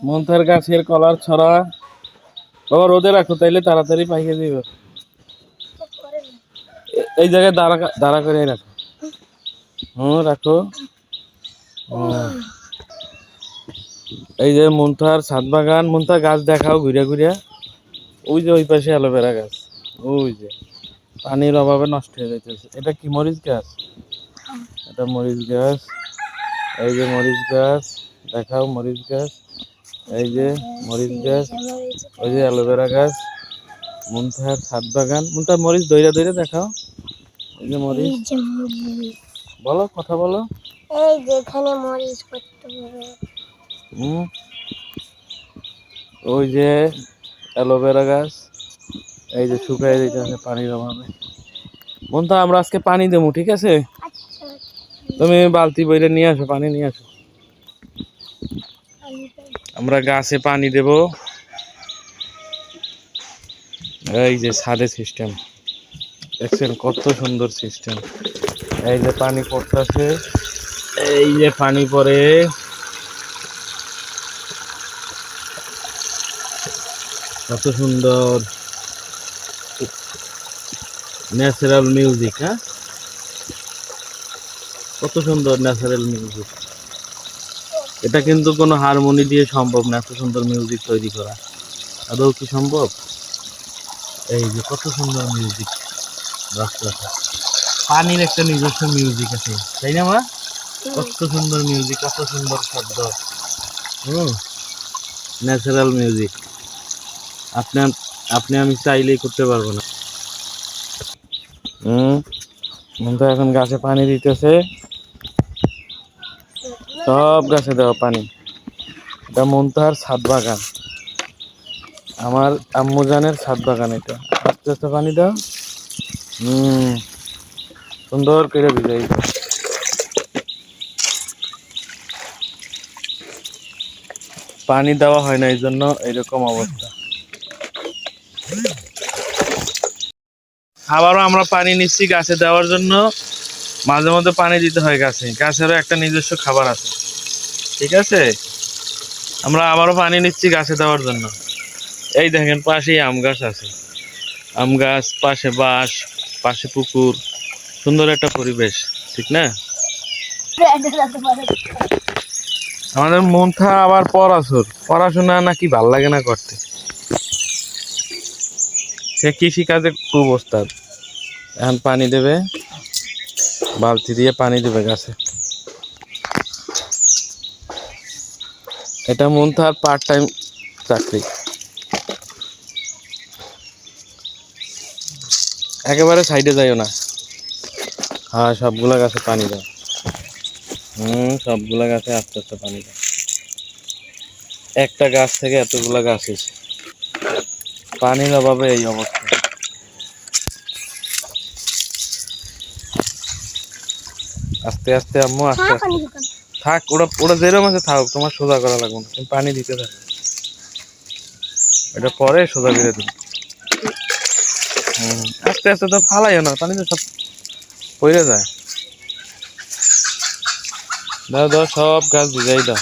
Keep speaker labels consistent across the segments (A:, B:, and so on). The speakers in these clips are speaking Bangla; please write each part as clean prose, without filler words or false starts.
A: মন্থার গাছের কলার ছড়া বাবা রোদে রাখো, তাইলে তাড়াতাড়ি পাইকে দিবে। এই জায়গায় দাঁড়া দাঁড়া করে রাখো। রাখো। এই যে মন্থার ছাদ বাগান। মন্থার গাছ দেখাও ঘুরে ঘুরে। ওই যে ওই পাশে অ্যালোভেরা গাছ, ওই যে পানির অভাবে নষ্ট হয়ে যাইতেছে। এটা কি মরিচ গাছ? এটা মরিচ গাছ। এই যে মরিচ গাছ দেখাও, মরিচ গাছ। এই যে মরিচ গাছ, ওই যে অ্যালোভেরা গাছ। মন্থার ছাদ বাগান। মন্থার মরিচ দইরা দইরা দেখাও। এই যে মরিচ, বলো কথা বলো।
B: এই যে এখানে মরিচ করতে হবে।
A: ওই যে অ্যালোভেরা গাছ। এই যে শুকায় দিতেছে পানির অভাবে। মন্থা আমরা আজকে পানি দেবো, ঠিক আছে? তুমি বালতি বইরে নিয়ে আসো, পানি নিয়ে আসো। আমরা গাছে পানি দেব। এই যে ছাদে সিস্টেম দেখছেন, কত সুন্দর সিস্টেম। এই যে পানি পড়তেছে, এই যে পানি পড়ে। কত সুন্দর ন্যাচারাল মিউজিক। হ্যাঁ, কত সুন্দর ন্যাচারাল মিউজিক। এটা কিন্তু কোনো হারমোনি দিয়ে সম্ভব না, এত সুন্দর মিউজিক তৈরি করা। আদৌ কি সম্ভব? এই যে কত সুন্দর মিউজিক। রাস্তাটা পানির একটা নিজস্ব মিউজিক আছে, তাই না মা? কত সুন্দর মিউজিক, কত সুন্দর শব্দ। Natural music. আপনি আপনি আমি চাইলেই করতে পারবো না। এখন গাছে পানি দিতেছে, সব গাছে দেওয়া পানি। এটা মন্তার ছাদ বাগান, আমার আম্মুজানের ছাদ বাগান। এটা আস্তে আস্তে পানি দাও। সুন্দর করে ভিজাই। পানি দেওয়া হয় না, এই জন্য এরকম অবস্থা। আবারও আমরা পানি নিচ্ছি গাছে দেওয়ার জন্য। মাঝে মধ্যে পানি দিতে হয় গাছে, গাছেরও একটা নিজস্ব খাবার আছে, ঠিক আছে? আমরা আবারও পানি নিচ্ছি গাছে দেওয়ার জন্য। এই দেখেন পাশেই আম গাছ আছে, আম গাছ, পাশে বাঁশ, পাশে পুকুর, সুন্দর একটা পরিবেশ, ঠিক না? আমাদের মন্থা আবার পড়াশোনা নাকি ভাল লাগে না করতে। সে কৃষি কাজে খুব ওস্তাদ। এখন পানি দেবে, বালতি দিয়ে পানি দেবে গাছে। এটা মন্থার পার্ট টাইম চাকরি। একেবারে সাইডে যাইও না। হ্যাঁ, সবগুলা গাছে পানি দাও। সবগুলা গাছে আস্তে আস্তে পানি দাও। একটা গাছ থেকে এতগুলা গাছ হয়েছে, পানির অভাবে এই অবস্থা। আস্তে আস্তে আম্মু, আস্তে আস্তে থাক। ওরা ওরা যেরকম আছে থাক, তোমার সোজা করা লাগবে না, তুমি পানি দিতে থাকো। এটা পরে সোজা করে দিন। আস্তে আস্তে তো ফালাইও না, পানি তো সব পড়ে যায়। দাও দাও, সব গাছ ভিজাই দাও।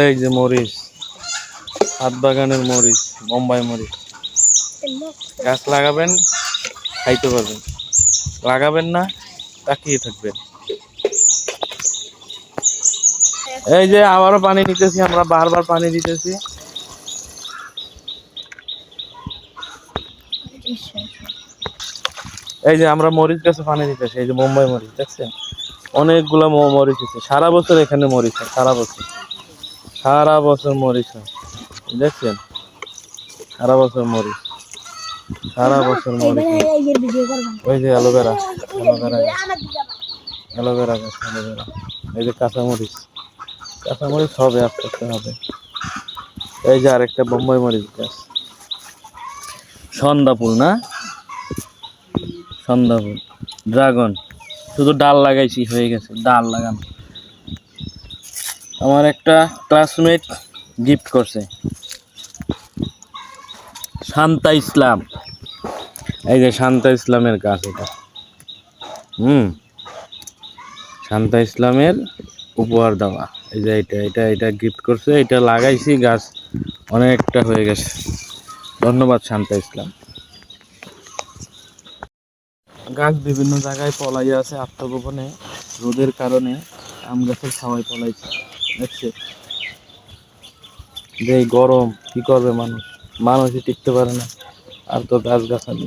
A: এই যে মরিচ, ছাদ বাগানের মরিচ, বোম্বাই মরিচ। গাছ লাগাবেন, খাইতে পারবেন। লাগাবেন না, তাকিয়ে থাকবেন। এই যে আবারও পানি নিতেছি, আমরা বারবার পানি দিতেছি। এই যে আমরা মরিচ গাছে পানি দিতেছি, এই যে বোম্বাই মরিচ দেখছেন, অনেকগুলা মরিচ আছে। সারা বছর এখানে মরিচ হয়, সারা বছর, সারা বছর মরিচ হয়, দেখছেন? সারা বছর মরিচ, সারা বছর মরিচ। ওই যে অ্যালোভেরা, অ্যালোভেরা অ্যালোভেরা গাছ, অ্যালোভেরা। এই যে কাঁচামরিচ, কাঁচামরিচ হবে, আস্তে আস্তে হবে। এই যে আরেকটা বোম্বাই মরিচ গাছ। সন্ধ্যা ফুল না, সন্ধ্যা ফুল, ড্রাগন। শুধু ডাল লাগাইছি, হয়ে গেছে ডাল লাগানো। আমার একটা ক্লাসমেট গিফট করছে, শান্তা ইসলাম। এই যে শান্তা ইসলামের গাছ এটা। শান্তা ইসলামের উপহার দেওয়া। এই যে এটা গিফট করছে, এটা লাগাইছি, গাছ অনেকটা হয়ে গেছে। ধন্যবাদ শান্তা ইসলাম। গাছ বিভিন্ন জায়গায় পলাইয়া আছে আত্মগোপনে, রোদের কারণে আম গাছের ছাওয়ায় পলাইছে। দেখছে যে এই গরম কি করবে মানুষ, মানুষই টিকতে পারে না, আর তো গাছ গাছালি।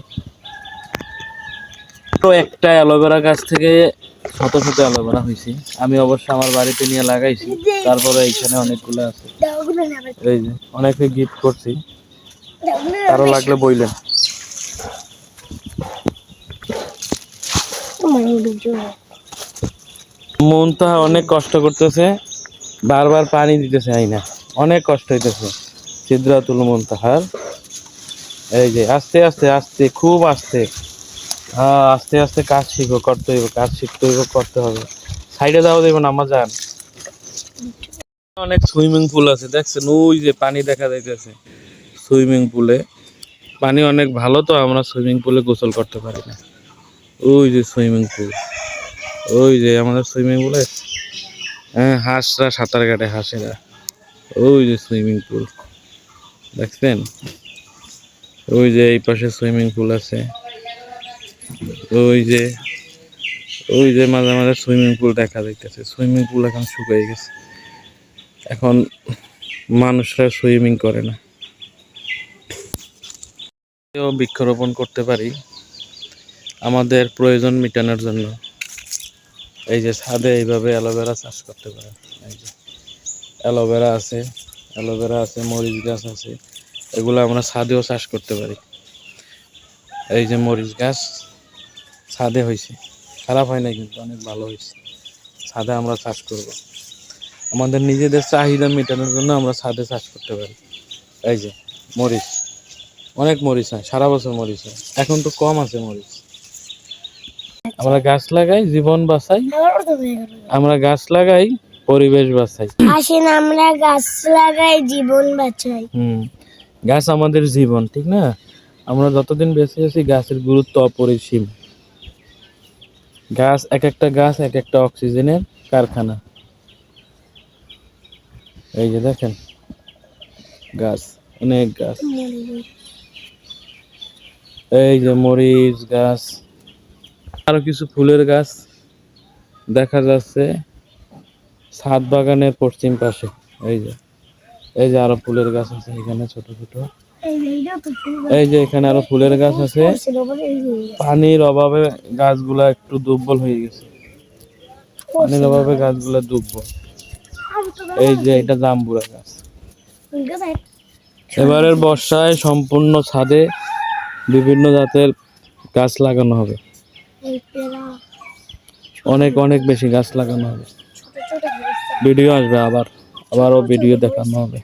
A: তো একটা অ্যালোভেরা গাছ থেকে শত শত অ্যালোভেরা হয়েছে। আমি অবশ্য আমার বাড়িতে নিয়ে লাগাইছি, তারপরে এইখানে অনেকগুলো আছে। এই যে অনেকে গিফট করছি, কারো লাগলে বইলেন। মুনতাহা অনেক কষ্ট করতেছে, বারবার পানি দিতেছে আইনা, অনেক কষ্ট হইতেছে সিদরাতুল মুনতাহার। এই যে আস্তে আস্তে আস্তে, খুব আস্তে, হ্যাঁ আস্তে আস্তে কাজ শিখো, করতে হইব, কাজ শিখতে হইব, করতে হবে। সাইডে যাওয়া দেবো না, আমার যান। অনেক সুইমিং পুল আছে দেখছেন, ওই যে পানি দেখা যাইতেছে সুইমিং পুলে। পানি অনেক ভালো, তো আমরা সুইমিং পুলে গোসল করতে পারি না। ওই যে সুইমিং পুল, ওই যে আমাদের সুইমিং পুলে, হ্যাঁ হাঁসরা সাঁতার কাটে, হাঁসেরা। ওই যে সুইমিং পুল দেখছেন, ওই যে এই পাশে সুইমিং পুল আছে। ওই যে ওই যে মাঝে মাঝে সুইমিং পুল দেখা যাইতেছে। সুইমিং পুল এখন শুকিয়ে গেছে, এখন মানুষরা সুইমিং করে না। বৃক্ষরোপণ করতে পারি আমাদের প্রয়োজন মেটানোর জন্য। এই যে ছাদে এইভাবে অ্যালোভেরা চাষ করতে পারে। এই যে অ্যালোভেরা আছে, অ্যালোভেরা আছে, মরিচ গাছ আছে, এগুলো আমরা ছাদেও চাষ করতে পারি। এই যে মরিচ গাছ ছাদে হয়েছে, খারাপ হয় না কিন্তু, অনেক ভালো হয়েছে। ছাদে আমরা চাষ করব, আমাদের নিজেদের চাহিদা মেটানোর জন্য আমরা ছাদে চাষ করতে পারি। এই যে মরিচ, অনেক মরিচ হয়, সারা বছর মরিচ হয়। এখন তো কম আছে মরিচ। আমরা গাছ লাগাই, জীবন বাঁচাই। আমরা গাছ লাগাই, পরিবেশ বাঁচাই।
B: আসেন আমরা গাছ লাগাই, জীবন বাঁচাই।
A: গাছ আমাদের জীবন, ঠিক না? আমরা যতদিন বেঁচে আছি গাছের গুরুত্ব অপরিসীম। গাছ, এক একটা গাছ এক একটা অক্সিজেনের কারখানা। এই যে দেখেন গাছ, অনেক গাছ। এই যে মরিচ গাছ, আরো কিছু ফুলের গাছ দেখা যাচ্ছে ছাদ বাগানের পশ্চিম পাশে। এই যে এই যে আরো ফুলের গাছ আছে এখানে, ছোট ছোট। এই যে এখানে আরো ফুলের গাছ আছে। পানির অভাবে গাছগুলা একটু দুর্বল হয়ে গেছে, পানির অভাবে গাছগুলা দুর্বল। এই যে এটা জাম্বুরা গাছ। এবারের বর্ষায় সম্পূর্ণ ছাদে বিভিন্ন জাতের গাছ লাগানো হবে, অনেক অনেক বেশি গাছ লাগানো হবে। ভিডিও আসবে, আবারও ভিডিও দেখানো হবে।